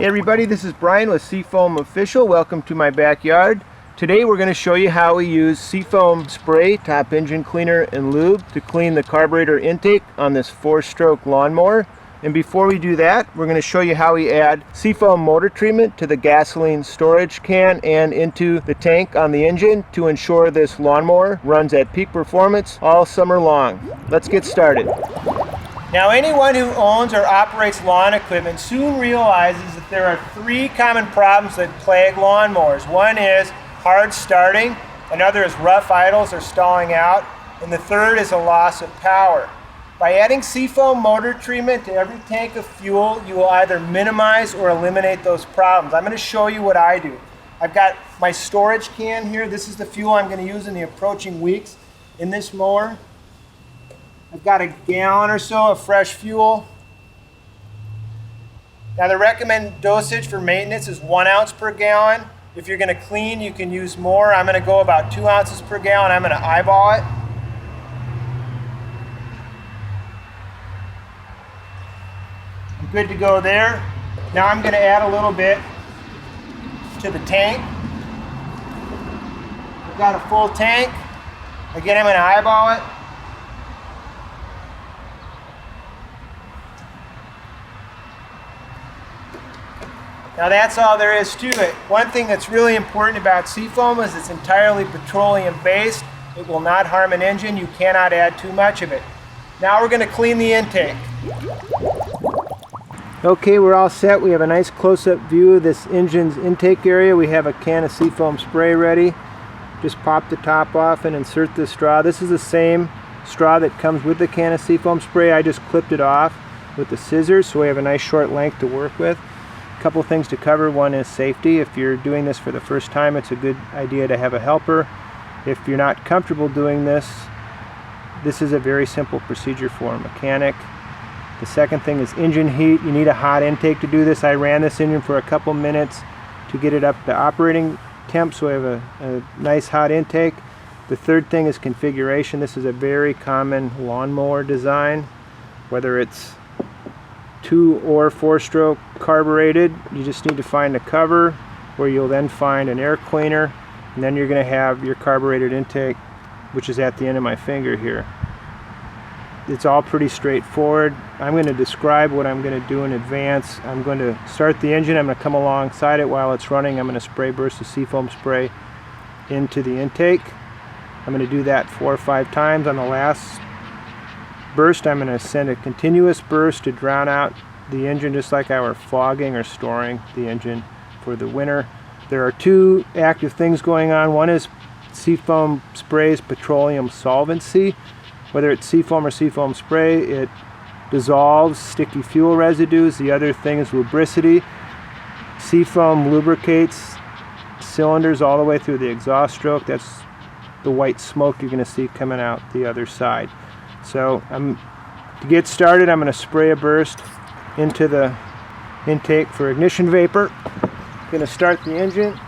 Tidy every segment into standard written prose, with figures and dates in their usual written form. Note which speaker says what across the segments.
Speaker 1: Hey everybody, this is Brian with Seafoam Official. Welcome to my backyard. Today we're going to show you how we use seafoam spray, top engine cleaner, and lube to clean the carburetor intake on this 4-stroke lawnmower. And before we do that, we're going to show you how we add seafoam motor treatment to the gasoline storage can and into the tank on the engine to ensure this lawnmower runs at peak performance all summer long. Let's get started. Now, anyone who owns or operates lawn equipment soon realizes that there are 3 common problems that plague lawnmowers. One is hard starting, another is rough idles or stalling out, and the third is a loss of power. By adding seafoam motor treatment to every tank of fuel, you will either minimize or eliminate those problems. I'm going to show you what I do. I've got my storage can here. This is the fuel I'm going to use in the approaching weeks in this mower. I've got a gallon or so of fresh fuel. Now the recommended dosage for maintenance is 1 ounce per gallon. If you're going to clean, you can use more. I'm going to go about 2 ounces per gallon. I'm going to eyeball it. I'm good to go there. Now I'm going to add a little bit to the tank. I've got a full tank. Again, I'm going to eyeball it. Now that's all there is to it. One thing that's really important about seafoam is it's entirely petroleum based. It will not harm an engine. You cannot add too much of it. Now we're going to clean the intake. Okay, we're all set. We have a nice close-up view of this engine's intake area. We have a can of seafoam spray ready. Just pop the top off and insert this straw. This is the same straw that comes with the can of seafoam spray. I just clipped it off with the scissors so we have a nice short length to work with. Couple things to cover. One is safety. If you're doing this for the first time, it's a good idea to have a helper. If you're not comfortable doing this, this is a very simple procedure for a mechanic. The second thing is engine heat. You need a hot intake to do this. I ran this engine for a couple minutes to get it up to operating temp, so I have a nice hot intake. The third thing is configuration. This is a very common lawnmower design, whether it's 2 or 4-stroke carbureted. You just need to find a cover where you'll then find an air cleaner, and then you're going to have your carbureted intake, which is at the end of my finger here. It's all pretty straightforward. I'm going to describe what I'm going to do in advance. I'm going to start the engine. I'm going to come alongside it while it's running. I'm going to spray bursts of seafoam spray into the intake. I'm going to do that 4 or 5 times. On the last burst, I'm going to send a continuous burst to drown out the engine, just like I were fogging or storing the engine for the winter. There are 2 active things going on. One is seafoam spray's petroleum solvency. Whether it's seafoam or seafoam spray, it dissolves sticky fuel residues. The other thing is lubricity. Seafoam lubricates cylinders all the way through the exhaust stroke. That's the white smoke you're going to see coming out the other side. So to get started, I'm going to spray a burst into the intake for ignition vapor. I'm going to start the engine.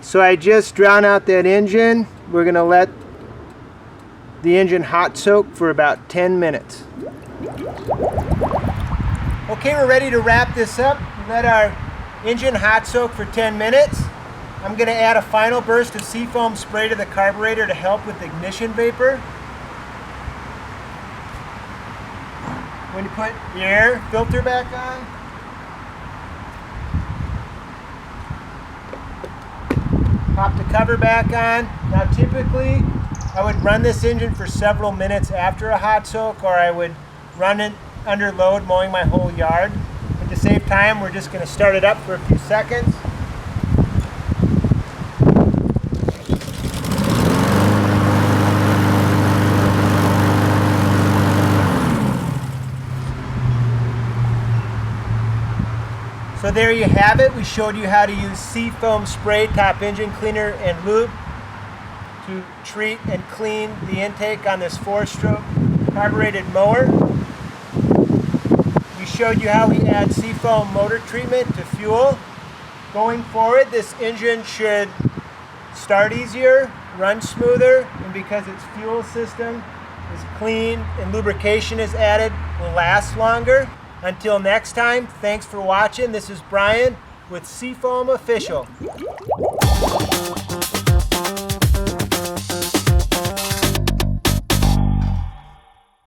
Speaker 1: So I just drown out that engine. We're going to let the engine hot soak for about 10 minutes. Okay, we're ready to wrap this up. Let our engine hot soak for 10 minutes. I'm going to add a final burst of seafoam spray to the carburetor to help with ignition vapor. When you put the air filter back on, pop the cover back on. Now typically I would run this engine for several minutes after a hot soak, or I would run it under load mowing my whole yard. But to save time, we're just going to start it up for a few seconds. So there you have it. We showed you how to use seafoam spray top engine cleaner and lube to treat and clean the intake on this 4-stroke carbureted mower. We showed you how we add seafoam motor treatment to fuel. Going forward, this engine should start easier, run smoother, and because its fuel system is clean and lubrication is added, will last longer. Until next time, thanks for watching. This is Brian with Seafoam Official.